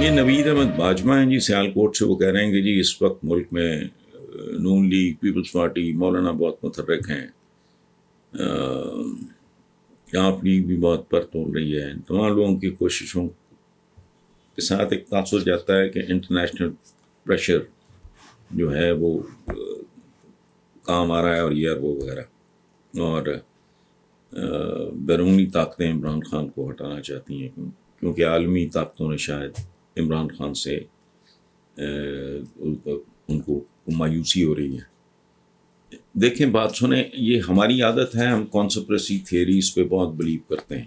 یہ نوید احمد باجوہ ہیں جی سیالکوٹ سے. وہ کہہ رہے ہیں کہ جی اس وقت ملک میں نون لیگ، پیپلز پارٹی، مولانا بہت متحرک ہیں، آپ لیگ بھی بہت پر توڑ رہی ہے. تمام لوگوں کی کوششوں کے ساتھ ایک تاثر جاتا ہے کہ انٹرنیشنل پریشر جو ہے وہ کام آ رہا ہے، اور یہ وہ وغیرہ، اور بیرونی طاقتیں عمران خان کو ہٹانا چاہتی ہیں، کیونکہ عالمی طاقتوں نے شاید عمران خان سے ان کو مایوسی ہو رہی ہے. دیکھیں بات سنیں، یہ ہماری عادت ہے، ہم کانسپریسی تھیوریز پہ بہت بلیو کرتے ہیں،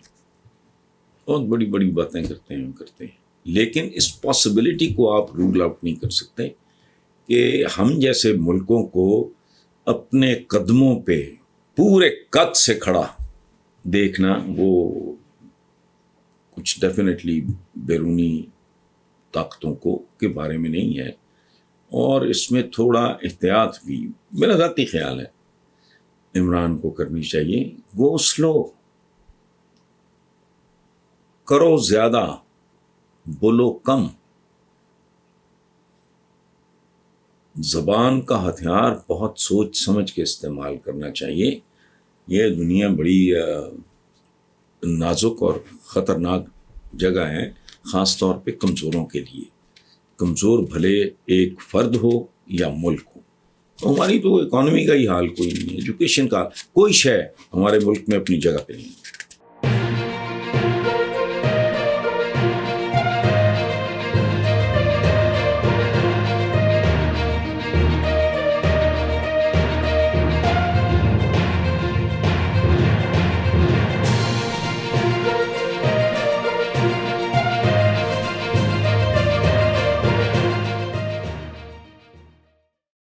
بہت بڑی بڑی باتیں کرتے ہیں، لیکن اس پاسبلٹی کو آپ رول آؤٹ نہیں کر سکتے کہ ہم جیسے ملکوں کو اپنے قدموں پہ پورے قد سے کھڑا دیکھنا، وہ کچھ ڈیفینیٹلی بیرونی طاقتوں کو کے بارے میں نہیں ہے، اور اس میں تھوڑا احتیاط بھی میرا ذاتی خیال ہے عمران کو کرنی چاہیے. گو سلو، کرو زیادہ، بولو کم. زبان کا ہتھیار بہت سوچ سمجھ کے استعمال کرنا چاہیے. یہ دنیا بڑی نازک اور خطرناک جگہ ہے، خاص طور پہ کمزوروں کے لیے. کمزور بھلے ایک فرد ہو یا ملک ہو. ہماری تو اکانومی کا ہی حال کوئی نہیں ہے، ایجوکیشن کا کوئی شے ہمارے ملک میں اپنی جگہ پہ نہیں.